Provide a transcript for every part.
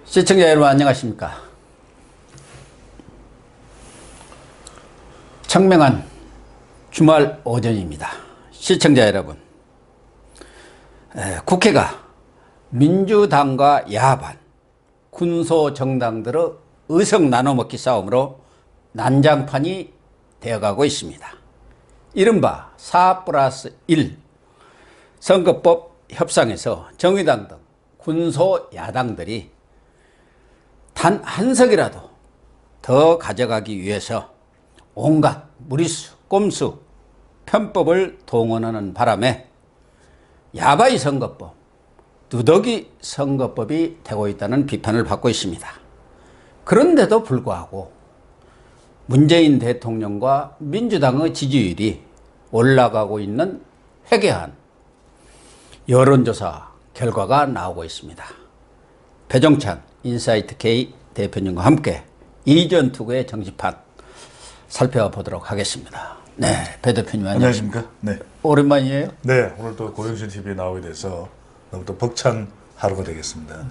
시청자 여러분 안녕하십니까. 청명한 주말 오전입니다. 시청자 여러분, 국회가 민주당과 야반, 군소정당들의 의석 나눠먹기 싸움으로 난장판이 되어가고 있습니다. 이른바 4+1 선거법 협상에서 정의당 등 군소야당들이 단 한 석이라도 더 가져가기 위해서 온갖 무리수, 꼼수, 편법을 동원하는 바람에 야바이 선거법, 누더기 선거법이 되고 있다는 비판을 받고 있습니다. 그런데도 불구하고 문재인 대통령과 민주당의 지지율이 올라가고 있는 회개한 여론조사 결과가 나오고 있습니다. 배종찬 인사이트 K 대표님과 함께 이전 투구의 정치판 살펴보도록 하겠습니다. 네, 배 대표님 안녕하십니까? 네. 오랜만이에요? 네, 오늘 또 고영신 TV에 나오게 돼서 너무 또 벅찬 하루가 되겠습니다. 네.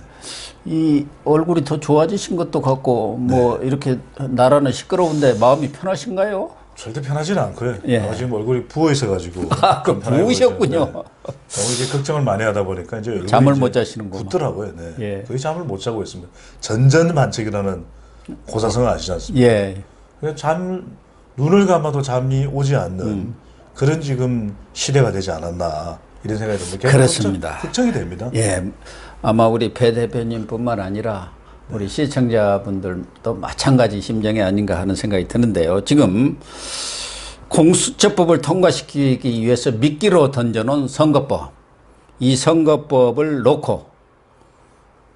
이 얼굴이 더 좋아지신 것도 같고 뭐 이렇게 나라는 시끄러운데 마음이 편하신가요? 절대 편하지는 않고요. 예. 지금 얼굴이 부어 있어가지고. 그 부으셨군요. 네. 너무 이제 걱정을 많이 하다 보니까 이제 얼굴이 잠을 이제 못 자시는구나. 굳더라고요. 네. 예. 거의 잠을 못 자고 있습니다. 전전반책이라는 고사성을 아시지 않습니까? 예. 눈을 감아도 잠이 오지 않는 그런 지금 시대가 되지 않았나 이런 생각이 듭니다. 그렇습니다. 걱정이 됩니다. 예, 아마 우리 배 대표님뿐만 아니라 우리 시청자분들도 마찬가지 심정이 아닌가 하는 생각이 드는데요. 지금 공수처법을 통과시키기 위해서 미끼로 던져놓은 선거법, 이 선거법을 놓고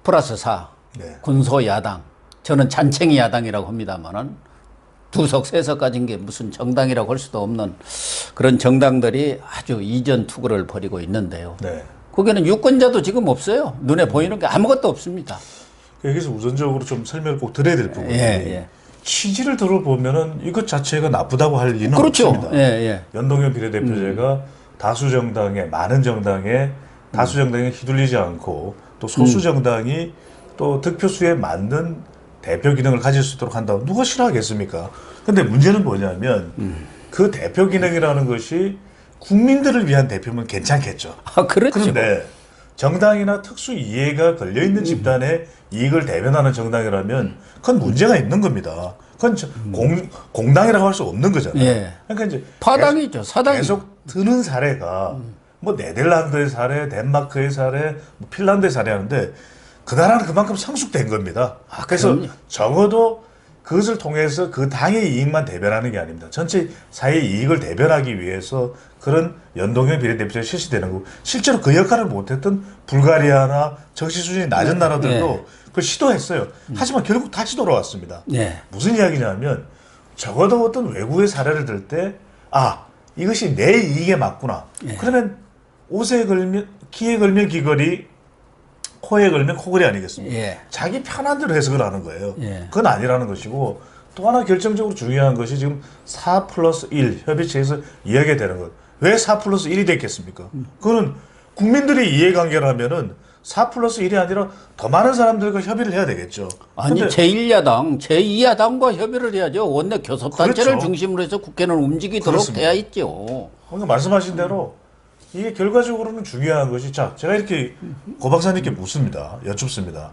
플러스 4 네. 군소야당, 저는 잔챙이 야당이라고 합니다만은 두석 세석 가진 게 무슨 정당이라고 할 수도 없는 그런 정당들이 아주 이전 투구를 벌이고 있는데요. 네. 거기는 유권자도 지금 없어요. 눈에 보이는 게 아무것도 없습니다. 여기서 우선적으로 좀 설명을 꼭 드려야 될 부분이 취지를 들어보면은 이것 자체가 나쁘다고 할 리는 그렇죠. 없습니다. 연동형 비례대표제가 다수 정당에 많은 정당에 다수 정당에 휘둘리지 않고 또 소수 정당이 또 득표수에 맞는 대표 기능을 가질 수 있도록 한다고 누가 싫어하겠습니까? 근데 문제는 뭐냐면 그 대표 기능이라는 것이 국민들을 위한 대표면 괜찮겠죠. 아, 그렇죠. 그런데 정당이나 특수 이해가 걸려 있는 집단의 이익을 대변하는 정당이라면 그건 문제가 있는 겁니다. 그건 공당이라고 할 수 없는 거잖아요. 예. 그러니까 이제 파당이죠. 사당이죠. 계속 드는 사례가 뭐 네덜란드의 사례, 덴마크의 사례, 뭐 핀란드의 사례 하는데 그 나라는 그만큼 성숙된 겁니다. 그래서 그럼요. 적어도 그것을 통해서 그 당의 이익만 대변하는 게 아닙니다. 전체 사회의 이익을 대변하기 위해서 그런 연동형 비례대표제가 실시되는 거고 실제로 그 역할을 못했던 불가리아나 정치 수준이 낮은 나라들도 그걸 시도했어요. 하지만 결국 다시 돌아왔습니다. 무슨 이야기냐면 적어도 어떤 외국의 사례를 들 때 이것이 내 이익에 맞구나. 그러면 옷에 걸면 키에 걸면 귀걸이 코에 걸면 코걸이 아니겠습니까? 자기 편한 대로 해석을 하는 거예요. 그건 아니라는 것이고 또 하나 결정적으로 중요한 것이 지금 4+1 협의체에서 이야기되는 것. 왜 4+1이 됐겠습니까? 그거는 국민들이 이해관계라면은 4+1이 아니라 더 많은 사람들과 협의를 해야 되겠죠. 아니 제1야당, 제2야당과 협의를 해야죠. 원내 교섭단체를 그렇죠. 중심으로 해서 국회는 움직이도록 그렇습니다. 되어 있죠. 방금 말씀하신 대로 이게 결과적으로는 중요한 것이 제가 이렇게 고 박사님께 묻습니다. 여쭙습니다.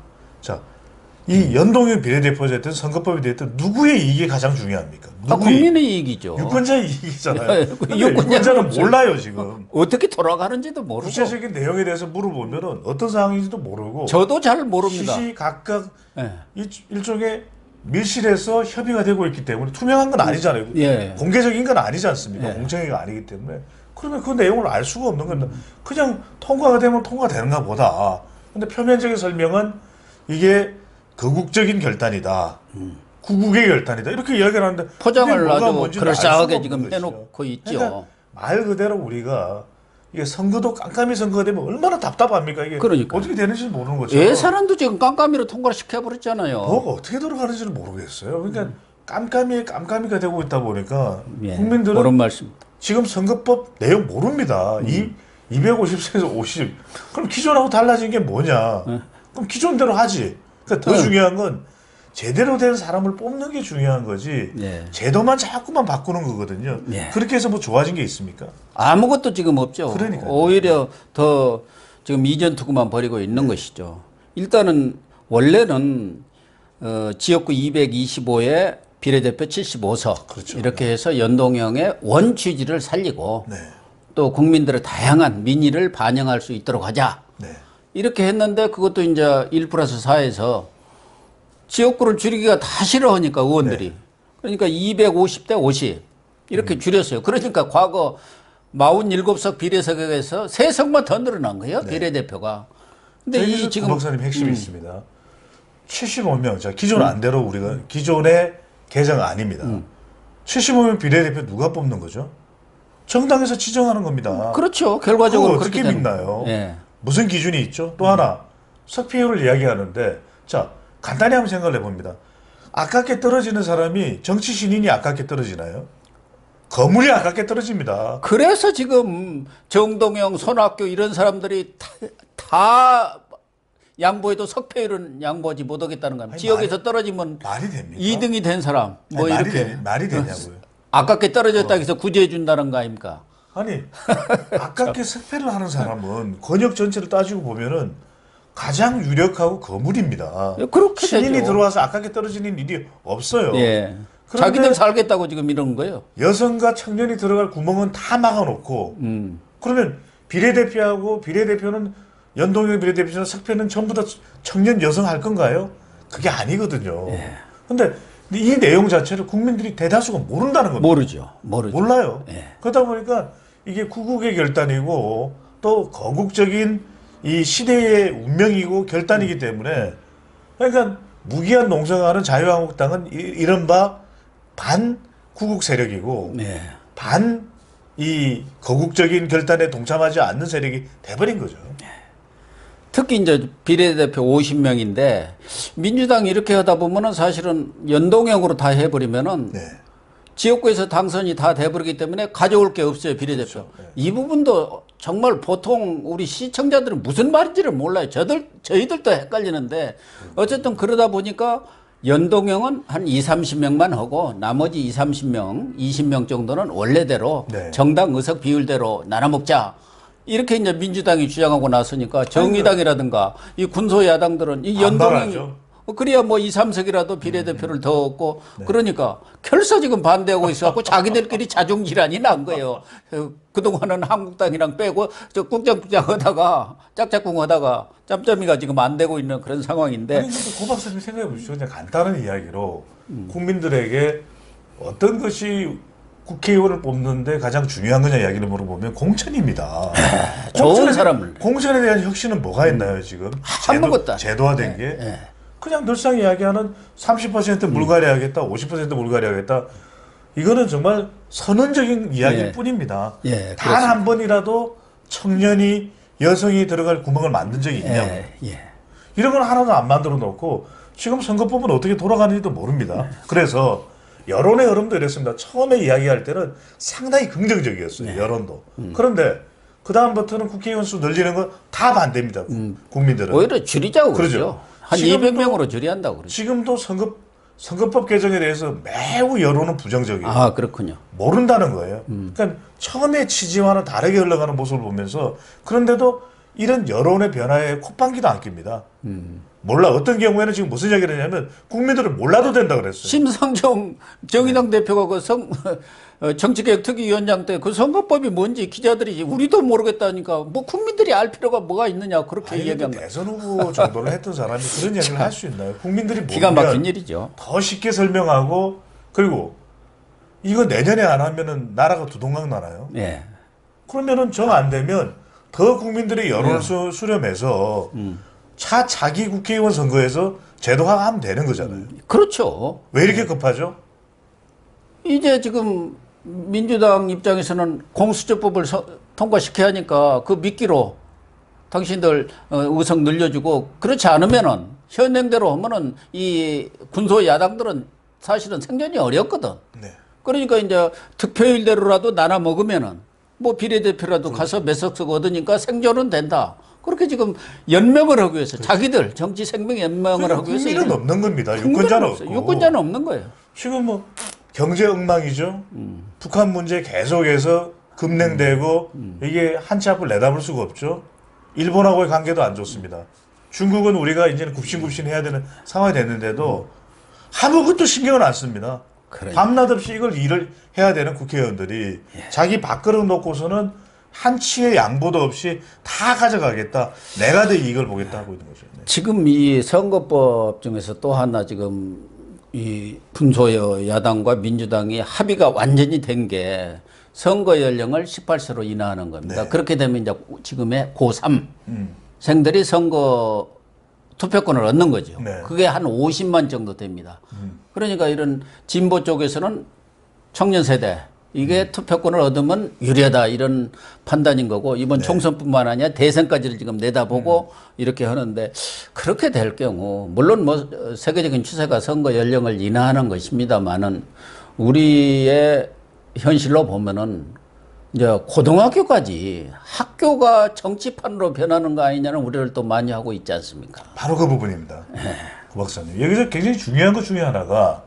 이 연동형 비례대표제 됐든 선거법이 됐든 누구의 이익이 가장 중요합니까? 국민의 이익이죠. 유권자의 이익이잖아요. 유권자는 몰라요 지금. 어떻게 돌아가는지도 모르고. 구체적인 내용에 대해서 물어보면은 어떤 상황인지도 모르고. 저도 잘 모릅니다. 시시각각 일종의 밀실에서 협의가 되고 있기 때문에 투명한 건 아니잖아요. 공개적인 건 아니지 않습니까? 공정위가 아니기 때문에. 그러면 그 내용을 알 수가 없는 겁니다. 그냥 통과가 되면 통과되는가 보다. 근데 표면적인 설명은 이게 거국적인 결단이다. 구국의 결단이다. 이렇게 이야기를 하는데 포장을 아주 그럴싸하게 지금 해놓고 있죠. 그러니까 말 그대로 우리가 이게 선거도 깜깜이 선거가 되면 얼마나 답답합니까? 이게 그러니까. 어떻게 되는지 모르는 거죠. 예산안도 지금 깜깜이로 통과를 시켜버렸잖아요. 뭐가 어떻게 돌아가는지는 모르겠어요. 그러니까 깜깜이가 되고 있다 보니까 국민들은 옳은 말씀. 지금 선거법 내용 모릅니다. 250세에서 50. 그럼 기존하고 달라진 게 뭐냐? 그럼 기존대로 하지. 그러니까 더 중요한 건 제대로 된 사람을 뽑는 게 중요한 거지. 예. 제도만 자꾸만 바꾸는 거거든요. 예. 그렇게 해서 뭐 좋아진 게 있습니까? 아무것도 지금 없죠. 그러니까요. 오히려 더 지금 이전 투구만 벌이고 있는 것이죠. 일단은 원래는 지역구 225에 비례대표 75석 그렇죠. 이렇게 해서 연동형의 원 취지를 살리고 네. 또 국민들의 다양한 민의를 반영할 수 있도록 하자. 네. 이렇게 했는데 그것도 이제 1+4에서 지역구를 줄이기가 다 싫어하니까 의원들이. 네. 그러니까 250대 50 이렇게 줄였어요. 그러니까 과거 47석 비례석에서 3석만 더 늘어난 거예요. 네. 비례대표가. 근데 여기서 이 지금 구 박사님 핵심이 있습니다. 75명. 자, 기존 안대로 우리가 기존의 개정 아닙니다. 75명 비례대표 누가 뽑는 거죠? 정당에서 지정하는 겁니다. 그렇죠. 결과적으로 그거 그렇게 어떻게 되는 믿나요? 예. 무슨 기준이 있죠? 또 하나 석패율을 이야기하는데 자 간단히 한번 생각을 해봅니다. 아깝게 떨어지는 사람이 정치 신인이 아깝게 떨어지나요? 거물이 아깝게 떨어집니다. 그래서 지금 정동영, 손학규 이런 사람들이 다 양보해도 석패율은 양보하지 못하겠다는 겁니다. 아니, 지역에서 떨어지면 말이 됩니까? 2등이 된 사람 뭐 아니, 이렇게 말이 되냐고요. 아깝게 떨어졌다 해서 구제해 준다는 거 아닙니까? 아니 아깝게 석패를 하는 사람은 권역 전체를 따지고 보면은 가장 유력하고 거물입니다. 그렇게 신인이 되죠. 들어와서 아깝게 떨어지는 일이 없어요. 예. 그런데 자기들 살겠다고 지금 이러는 거예요. 여성과 청년이 들어갈 구멍은 다 막아놓고 그러면 비례대표하고 비례대표는 연동형 비례대표는 석패는 전부 다 청년 여성 할 건가요? 그게 아니거든요. 근데 이 내용 자체를 국민들이 대다수가 모른다는 겁니다. 모르죠. 몰라요. 예. 그러다 보니까 이게 구국의 결단이고 또 거국적인 이 시대의 운명이고 결단이기 때문에 그러니까 무기한 농성하는 자유한국당은 이른바 반구국 세력이고 네. 반 이 거국적인 결단에 동참하지 않는 세력이 돼버린 거죠. 특히 이제 비례대표 50명인데 민주당이 이렇게 하다 보면은 사실은 연동형으로 다 해버리면은 네. 지역구에서 당선이 다 돼버리기 때문에 가져올 게 없어요, 비례대표. 그렇죠. 네. 이 부분도 정말 보통 우리 시청자들은 무슨 말인지를 몰라요. 저희들도 헷갈리는데 어쨌든 그러다 보니까 연동형은 한 30명만 하고 나머지 30명, 20명 정도는 원래대로 네. 정당 의석 비율대로 나눠먹자. 이렇게 이제 민주당이 주장하고 나서니까 정의당이라든가 이 군소야당들은 이 연동형이 반발하죠. 그래야 뭐 2, 3석이라도 비례대표를 더 얻고 그러니까 결사 지금 반대하고 있어갖고 자기들끼리 자중질환이 난 거예요. 그동안은 한국당이랑 빼고 저 꾹장꾹장 하다가 짝짝꿍 하다가 짬짬이가 지금 안 되고 있는 그런 상황인데 아니, 근데 고 박사님 생각해 보시죠. 그냥 간단한 이야기로 국민들에게 어떤 것이 국회의원을 뽑는데 가장 중요한 거냐 이야기를 물어보면 공천입니다. 좋은 사람을. 공천에 대한 혁신은 뭐가 있나요 지금? 아무것도 안 제도화된 게 그냥 늘상 이야기하는 30% 물갈이 하겠다, 50% 물갈이 하겠다. 이거는 정말 선언적인 이야기일 예. 뿐입니다. 예, 단 한 번이라도 청년이 여성이 들어갈 구멍을 만든 적이 있냐고. 예. 이런 건 하나도 안 만들어 놓고 지금 선거법은 어떻게 돌아가는지도 모릅니다. 그래서 여론의 흐름도 이랬습니다. 처음에 이야기할 때는 상당히 긍정적이었어요. 여론도. 그런데 그 다음부터는 국회의원 수 늘리는 거 다 반대입니다. 국민들은. 오히려 줄이자고 그러죠. 그러죠. 한 지금도- 200명으로 줄이한다고 그러죠. 지금도 선거법 개정에 대해서 매우 여론은 부정적이에요. 아, 그렇군요. 모른다는 거예요. 그러니까 처음에 취지와는 다르게 흘러가는 모습을 보면서 그런데도 이런 여론의 변화에 콧방귀도 안 낍니다. 몰라. 어떤 경우에는 지금 무슨 이야기를 하냐면 국민들은 몰라도 된다 그랬어요. 심상정 정의당 대표가 그 정치개혁 특위위원장 때 그 선거법이 뭔지 기자들이 우리도 모르겠다니까 뭐 국민들이 알 필요가 뭐가 있느냐 그렇게 아니, 얘기한 근데 거예요. 대선 후보 정도는 했던 사람이 그런 이야기를 할 수 있나요? 국민들이 기가 모르면 막힌 일이죠. 더 쉽게 설명하고 그리고 이거 내년에 안 하면은 나라가 두동강 나나요? 예. 그러면은 정 안 되면 더 국민들의 여론을 수렴해서 자기 국회의원 선거에서 제도화하면 되는 거잖아요. 그렇죠. 왜 이렇게 급하죠? 이제 지금 민주당 입장에서는 공수처법을 통과시켜야 하니까 그 미끼로 당신들 의석 늘려주고 그렇지 않으면은 현행대로 하면은 이 군소 야당들은 사실은 생존이 어렵거든. 네. 그러니까 이제 득표율대로라도 나눠 먹으면은 뭐 비례대표라도 가서 몇 석석 얻으니까 생존은 된다. 그렇게 지금 연명을 하기 위해서 자기들 정치 생명 연명을 하기 위해서 국민은 없는 겁니다. 유권자는 없고. 유권자는 없는 거예요. 지금 뭐 경제 엉망이죠. 북한 문제 계속해서 급냉되고 이게 한 치 앞을 내다볼 수가 없죠. 일본하고의 관계도 안 좋습니다. 중국은 우리가 이제는 굽신굽신 해야 되는 상황이 됐는데도 아무것도 신경을 안 씁니다. 밤낮 없이 이걸 일을 해야 되는 국회의원들이 자기 밥그릇 놓고서는 한 치의 양보도 없이 다 가져가겠다. 내가 내 이익을 보겠다 하고 있는 거죠. 네. 지금 이 선거법 중에서 또 하나 지금 이 분소여 야당과 민주당이 합의가 완전히 된 게 선거 연령을 18세로 인하하는 겁니다. 네. 그렇게 되면 이제 지금의 고3 생들이 선거 투표권을 얻는 거죠. 네. 그게 한 50만 정도 됩니다. 그러니까 이런 진보 쪽에서는 청년 세대 이게 투표권을 얻으면 유리하다 이런 판단인 거고 이번 총선뿐만 아니라 대선까지를 지금 내다보고 이렇게 하는데 그렇게 될 경우 물론 뭐 세계적인 추세가 선거 연령을 인하하는 것입니다만은 우리의 현실로 보면은 이제 고등학교까지 학교가 정치판으로 변하는 거 아니냐는 우려를 또 많이 하고 있지 않습니까? 바로 그 부분입니다. 구 박사님. 여기서 굉장히 중요한 것 중에 하나가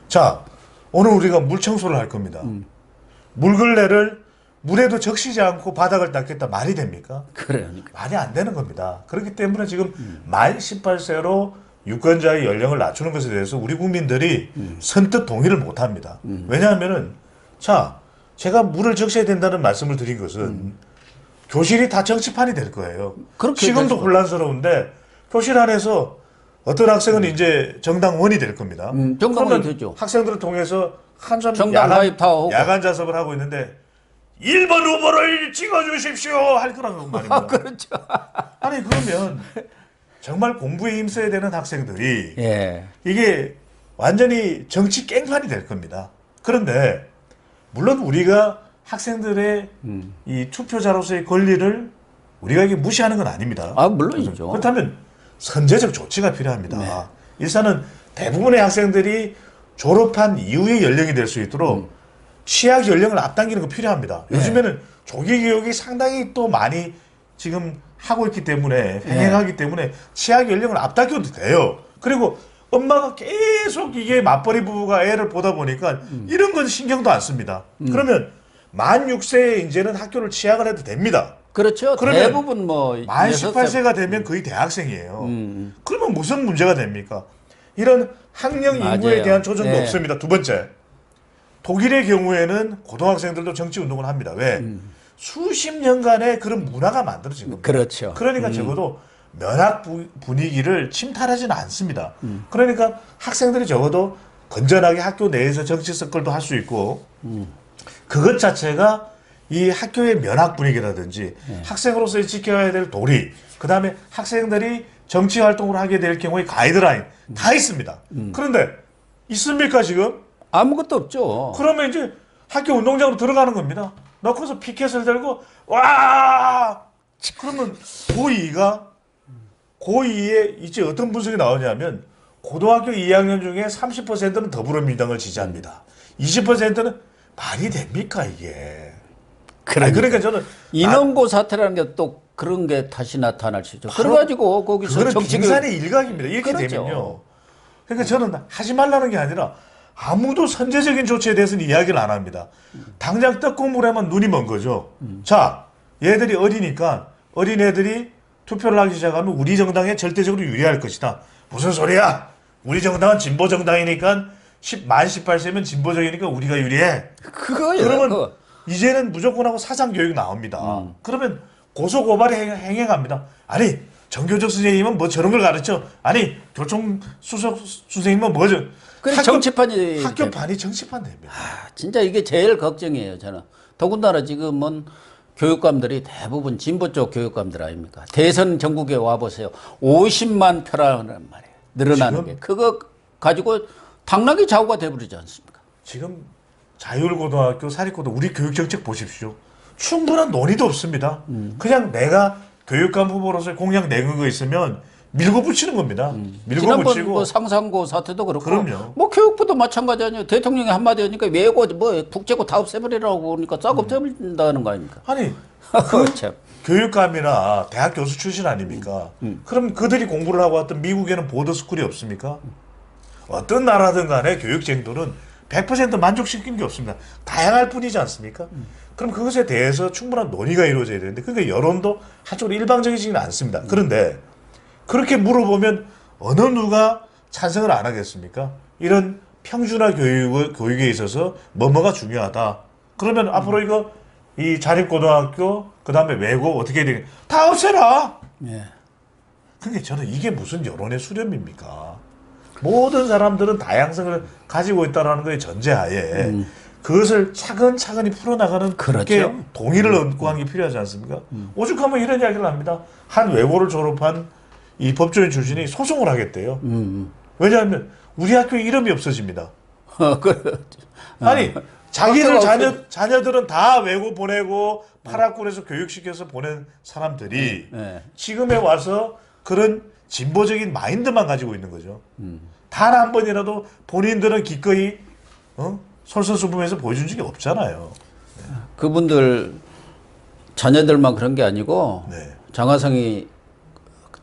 자 오늘 우리가 물 청소를 할 겁니다. 물걸레를 물에도 적시지 않고 바닥을 닦겠다 말이 됩니까? 그러니까. 말이 안 되는 겁니다. 그렇기 때문에 지금 만 18세로 유권자의 연령을 낮추는 것에 대해서 우리 국민들이 선뜻 동의를 못 합니다. 왜냐하면은 자 제가 물을 적셔야 된다는 말씀을 드린 것은 교실이 다 정치판이 될 거예요. 지금도 혼란스러운데 교실 안에서 어떤 학생은 이제 정당원이 될 겁니다. 정당원이 되죠. 학생들을 통해서 한참 정당 가입 다 하고. 야간 자습을 하고 있는데 1번 후보를 찍어주십시오 할 거라는 말입니다. 그렇죠. 아니 그러면 정말 공부에 힘써야 되는 학생들이 예. 이게 완전히 정치 깽판이 될 겁니다. 그런데 물론 우리가 학생들의 이 투표자로서의 권리를 우리가 이게 무시하는 건 아닙니다. 아 물론이죠. 그렇다면 선제적 조치가 필요합니다. 네. 일단은 대부분의 학생들이 졸업한 이후의 연령이 될 수 있도록 취약 연령을 앞당기는 거 필요합니다. 요즘에는 조기 교육이 상당히 또 많이 지금 하고 있기 때문에 횡행하기 때문에 취약 연령을 앞당겨도 돼요. 그리고 엄마가 계속 이게 맞벌이 부부가 애를 보다 보니까 이런 건 신경도 안 씁니다. 그러면 만 6세에 이제는 학교를 취약을 해도 됩니다. 그렇죠. 그러면 대부분 뭐 만 6세 18세가 되면 거의 대학생이에요. 그러면 무슨 문제가 됩니까? 이런 학령 인구에 맞아요. 대한 조정도 네. 없습니다. 두 번째, 독일의 경우에는 고등학생들도 정치 운동을 합니다. 왜? 수십 년간의 그런 문화가 만들어진 겁니다. 그렇죠. 그러니까 적어도 면학 분위기를 침탈하지는 않습니다. 그러니까 학생들이 적어도 건전하게 학교 내에서 정치 서클도 할 수 있고 그것 자체가 이 학교의 면학 분위기라든지 학생으로서 지켜야 될 도리, 그 다음에 학생들이 정치 활동을 하게 될 경우에 가이드라인 다 있습니다. 그런데 있습니까 지금? 아무것도 없죠. 그러면 이제 학교 운동장으로 들어가는 겁니다. 넣고서 피켓을 들고 와 그러면 고2에 이제 어떤 분석이 나오냐면 고등학교 2학년 중에 30%는 더불어민주당을 지지합니다. 20%는 말이 됩니까 이게? 그러니까 저는 인원고 사태라는 게 또 그런 게 다시 나타날 수 있죠. 그래가지고 거기서 그거는 정치교 빙산의 일각입니다. 이렇게 그렇죠. 되면요. 그러니까 저는 하지 말라는 게 아니라 아무도 선제적인 조치에 대해서는 이야기를 안 합니다. 당장 떡고물에만 눈이 먼 거죠. 자, 얘들이 어리니까 어린애들이 투표를 하기 시작하면 우리 정당에 절대적으로 유리할 것이다. 무슨 소리야? 우리 정당은 진보 정당이니까 만 18세면 진보적이니까 우리가 유리해. 그거예요. 그러면 그거. 이제는 무조건하고 사상 교육 나옵니다. 그러면 고소 고발이 행해갑니다. 아니 정교적 선생님은 뭐 저런 걸 가르쳐? 아니 교총 수석 선생님은 뭐죠? 그래 정치판이 학교 반이 정치판 됩니다. 진짜 이게 제일 걱정이에요. 저는 더군다나 지금은 교육감들이 대부분 진보 쪽 교육감들 아닙니까? 대선 전국에 와 보세요. 50만 표라는 말이에요. 늘어나는 게 그거 가지고 당락이 좌우가 돼버리지 않습니까? 지금 자율고등학교, 사립고등 우리 교육정책 보십시오. 충분한 논의도 없습니다. 그냥 내가 교육감 후보로서 공약 내는 거 있으면 밀고 붙이는 겁니다. 밀고 지난번 붙이고. 뭐 상상고 사태도 그렇고 그럼요. 뭐 교육부도 마찬가지 아니에요. 대통령이 한마디 하니까 외고 뭐 국제고 다 없애버리라고 그러니까 싹 없애버린다는 거 아닙니까? 아니 그거 참. 교육감이나 대학 교수 출신 아닙니까? 그럼 그들이 공부를 하고 왔던 미국에는 보더스쿨이 없습니까? 어떤 나라든 간에 교육 제도는 100% 만족시키는 게 없습니다. 다양할 뿐이지 않습니까? 그럼 그것에 대해서 충분한 논의가 이루어져야 되는데 그러니까 여론도 한쪽으로 일방적이지는 않습니다. 그런데 그렇게 물어보면 어느 누가 찬성을 안 하겠습니까? 이런 평준화 교육에 있어서 뭐뭐가 중요하다. 그러면 앞으로 이거 이 자립고등학교 그다음에 외고 어떻게 해야 되겠냐. 다 없애라. 예. 그게 저는 이게 무슨 여론의 수렴입니까? 모든 사람들은 다양성을 가지고 있다는 것의 전제하에 그것을 차근차근히 풀어나가는 그렇죠. 게 동의를 얻고 하는 게 필요하지 않습니까? 오죽하면 이런 이야기를 합니다. 한 외고를 졸업한 이 법조인 출신이 소송을 하겠대요. 왜냐하면 우리 학교에 이름이 없어집니다. 아니 자기들 자녀들은 다 외고 보내고 파락군에서 교육시켜서 보낸 사람들이 지금에 와서 그런 진보적인 마인드만 가지고 있는 거죠. 단 한 번이라도 본인들은 기꺼이 솔선수범해서 보여준 적이 없잖아요. 그분들 자녀들만 그런 게 아니고 네. 장하성이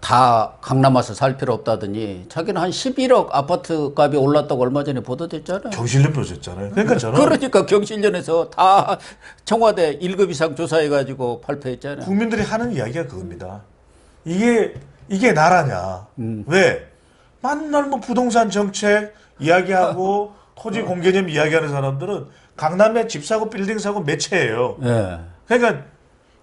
다 강남 와서 살 필요 없다더니 자기는 한 11억 아파트 값이 올랐다고 얼마 전에 보도됐잖아요. 경실련 표셨잖아요. 그러니까 저는 그러니까 경실련에서 다 청와대 1급 이상 조사해가지고 발표했잖아요. 국민들이 하는 이야기가 그겁니다. 이게 나라냐? 왜? 맨날 뭐 부동산 정책 이야기하고 토지 공개념 이야기하는 사람들은 강남에 집 사고 빌딩 사고 매체예요. 예. 그러니까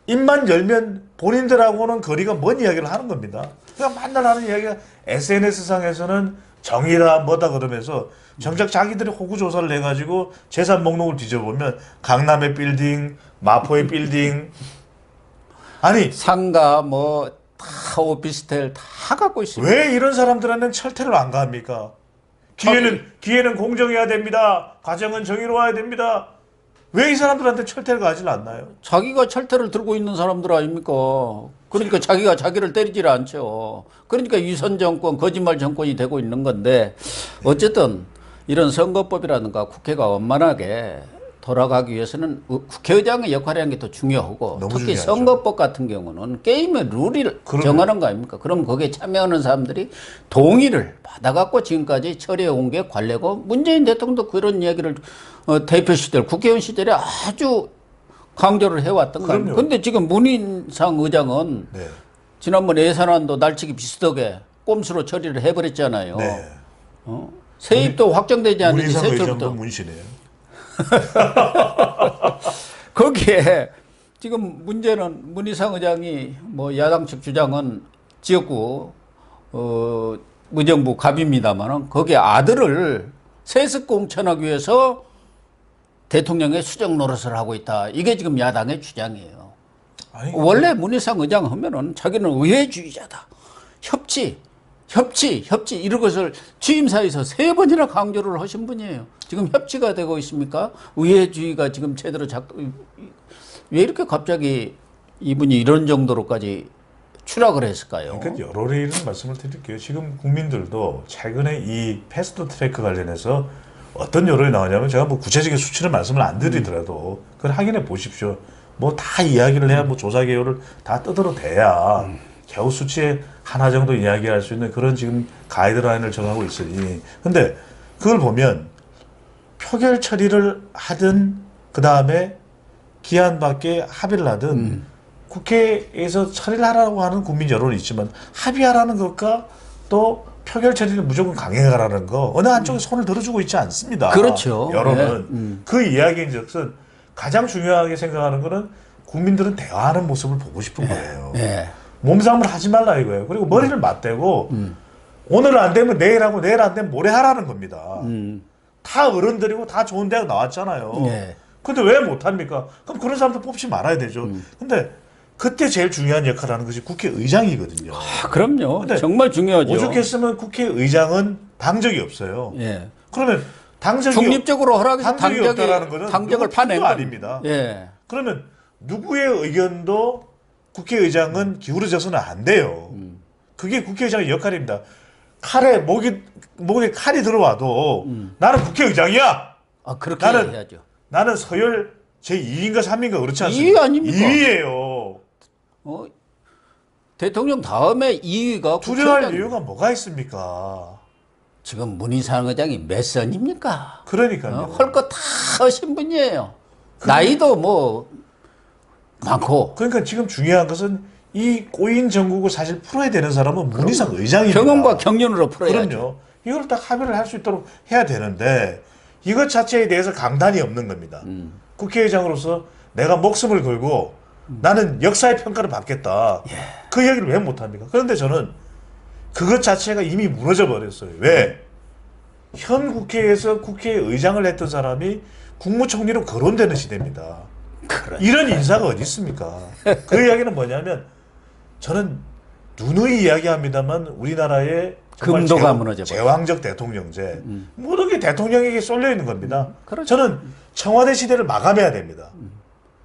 입만 열면 본인들하고는 거리가 먼 이야기를 하는 겁니다. 그러니까 맨날 하는 이야기가 SNS상에서는 정의라 뭐다 그러면서 정작 자기들이 호구 조사를 해가지고 재산 목록을 뒤져보면 강남의 빌딩, 마포의 빌딩 아니 상가 뭐 다 오피스텔 다 갖고 있습니다. 왜 이런 사람들한테는 철퇴를 안 가합니까? 기회는 공정해야 됩니다. 가정은 정의로워야 됩니다. 왜 이 사람들한테 철퇴를 가하지 않나요? 자기가 철퇴를 들고 있는 사람들 아닙니까? 그러니까 자기가 자기를 때리질 않죠. 그러니까 위선 정권, 거짓말 정권이 되고 있는 건데 어쨌든 이런 선거법이라든가 국회가 원만하게 돌아가기 위해서는 국회의장의 역할이라는 게 더 중요하고 특히 중요하죠. 선거법 같은 경우는 게임의 룰을 그러면. 정하는 거 아닙니까? 그럼 거기에 참여하는 사람들이 동의를 받아갖고 지금까지 처리해 온 게 관례고 문재인 대통령도 그런 이야기를 대표 시절 국회의원 시절에 아주 강조를 해왔던 거예요. 그럼요. 그런데 지금 문인상 의장은 네. 지난번 예산안도 날치기 비슷하게 꼼수로 처리를 해버렸잖아요. 네. 세입도 확정되지 않는지 문희상 의장도 세초부터 문신이에요. 거기에 지금 문제는 문희상 의장이 뭐 야당 측 주장은 지역구 무정부 갑입니다만은 거기에 아들을 세습 공천하기 위해서 대통령의 수정 노릇을 하고 있다. 이게 지금 야당의 주장이에요. 아니, 원래 문희상 의장 하면은 자기는 의회주의자다. 협치 이런 것을 취임사에서 3번이나 강조를 하신 분이에요. 지금 협치가 되고 있습니까? 의회주의가 지금 제대로 왜 이렇게 갑자기 이분이 이런 정도로까지 추락을 했을까요? 그러니까 여러 이런 말씀을 드릴게요. 지금 국민들도 최근에 이 패스트 트래크 관련해서 어떤 여론이 나오냐면 제가 뭐 구체적인 수치를 말씀을 안 드리더라도 그걸 확인해 보십시오. 뭐 다 이야기를 해야 뭐 조사 개요를 다 뜯어대야 겨우 수치에 하나 정도 이야기할 수 있는 그런 지금 가이드라인을 정하고 있으니 근데 그걸 보면 표결 처리를 하든 그 다음에 기한 밖에 합의를 하든 국회에서 처리를 하라고 하는 국민 여론이 있지만 합의하라는 것과 또 표결 처리를 무조건 강행하라는 거 어느 한쪽에 손을 들어주고 있지 않습니다. 그렇죠. 여론은 네. 그 이야기인즉슨 가장 중요하게 생각하는 거는 국민들은 대화하는 모습을 보고 싶은 거예요. 네. 몸싸움을 하지 말라 이거예요. 그리고 머리를 맞대고 오늘 안 되면 내일 하고 내일 안 되면 모레 하라는 겁니다. 다 어른들이고 다 좋은 대학 나왔잖아요. 네. 근데 왜 못합니까? 그럼 그런 사람들 뽑지 말아야 되죠. 근데 그때 제일 중요한 역할을 하는 것이 국회의장이거든요. 아, 그럼요. 근데 정말 중요하죠. 오죽했으면 국회의장은 당적이 없어요. 예. 그러면 당적이 중립적으로 허락해서 당적이 없다라는 것은 당적을 누구 파낸 뜻도 아닙니다. 예. 그러면 누구의 의견도 국회의장은 기울어져서는 안 돼요. 그게 국회의장의 역할입니다. 목에 칼이 들어와도 나는 국회의장이야. 아, 그렇게 나는- 해야죠. 나는 서열 제2인가 3인가 그렇지 않습니까? 2위 아닙니까? 2위예요. 대통령 다음에 2위가 두려워할 이유가 뭐가 있습니까? 지금 문희상 의장이 몇 선입니까? 그러니까요. 할 거 다 하신 분이에요. 나이도 뭐 많고. 그러니까 지금 중요한 것은 이 꼬인 정국을 사실 풀어야 되는 사람은 문희상 의장입니다. 경험과 경륜으로 풀어야죠. 그럼요. 이걸 딱 합의를 할 수 있도록 해야 되는데 이것 자체에 대해서 강단이 없는 겁니다. 국회의장으로서 내가 목숨을 걸고 나는 역사의 평가를 받겠다. 그 얘기를 왜 못합니까? 그런데 저는 그것 자체가 이미 무너져 버렸어요. 왜? 현 국회에서 국회의장을 했던 사람이 국무총리로 거론되는 시대입니다. 이런 인사가 어디 있습니까? 그 이야기는 뭐냐면 저는 누누이 이야기합니다만 우리나라의 금도가 무너져 버렸어요. 제왕적 대통령제 모든 게 대통령에게 쏠려 있는 겁니다. 그렇죠. 저는 청와대 시대를 마감해야 됩니다.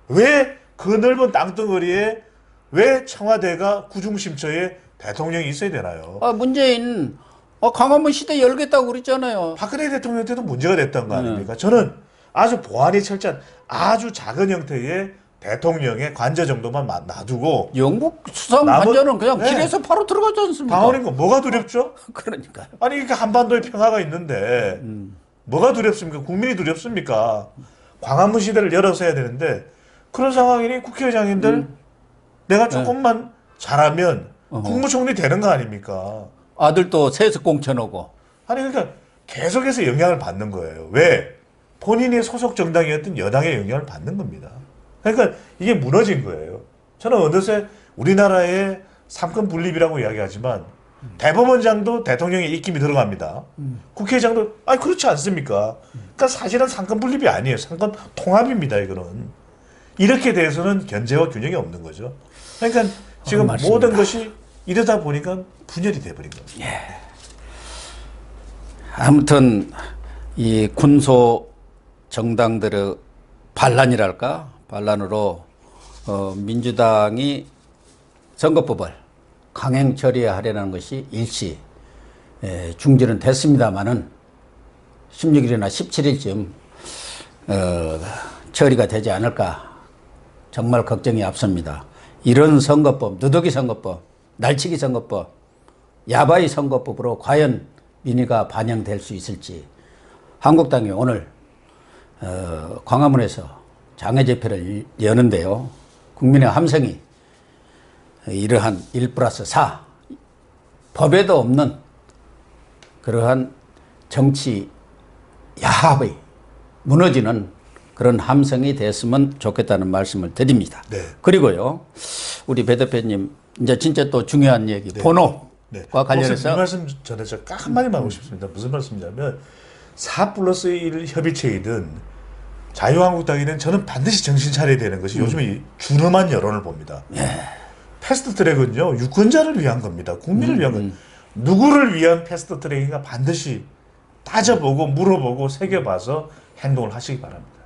왜 그 넓은 땅덩어리에 왜 청와대가 구중심처에 대통령이 있어야 되나요? 문재인 광화문 시대 열겠다고 그랬잖아요. 박근혜 대통령 때도 문제가 됐던 거 아닙니까? 저는 아주 보안이 철저한 아주 작은 형태의 대통령의 관저 정도만 놔두고 영국 수상 남은- 관저는 그냥 네. 길에서 바로 들어가지 않습니까? 방어인 거 뭐가 두렵죠? 그러니까요. 아니 그러니까 한반도에 평화가 있는데 뭐가 두렵습니까? 국민이 두렵습니까? 광화문 시대를 열어서 해야 되는데 그런 상황이니 국회의장님들 내가 조금만 잘하면 국무총리 되는 거 아닙니까? 아들도 세습 공천하고. 아니 그러니까 계속해서 영향을 받는 거예요. 왜? 본인이 소속 정당이었던 여당의 영향을 받는 겁니다. 그러니까 이게 무너진 거예요. 저는 어느새 우리나라의 삼권 분립이라고 이야기하지만 대법원장도 대통령의 입김이 들어갑니다. 국회의장도 아니 그렇지 않습니까? 그러니까 사실은 삼권 분립이 아니에요. 삼권 통합입니다. 이거는. 이렇게 돼서는 견제와 균형이 없는 거죠. 그러니까 지금 맞습니다. 모든 것이 이러다 보니까 분열이 돼버린 거예요. 아무튼 이 군소 정당들의 반란이랄까? 반란으로 민주당이 선거법을 강행 처리하려는 것이 일시 중지는 됐습니다마는 16일이나 17일쯤 처리가 되지 않을까 정말 걱정이 앞섭니다. 이런 선거법, 누더기 선거법, 날치기 선거법, 야바이 선거법으로 과연 민의가 반영될 수 있을지 한국당이 오늘 광화문에서 장애 집회를 여는데요. 국민의 함성이 이러한 1+4 법에도 없는 그러한 정치 야합이 무너지는 그런 함성이 됐으면 좋겠다는 말씀을 드립니다. 네. 그리고요, 우리 배 대표님 이제 진짜 또 중요한 얘기 본업과 관련해서 이 말씀 전에 제가 한마디만 하고 싶습니다. 무슨 말씀이냐면 4+1 협의체이든 자유한국당이든 저는 반드시 정신 차려야 되는 것이 요즘에 준엄한 여론을 봅니다. 패스트트랙은요 유권자를 위한 겁니다. 국민을 위한 겁니다. 누구를 위한 패스트트랙인가 반드시 따져보고 물어보고 새겨봐서 행동을 하시기 바랍니다.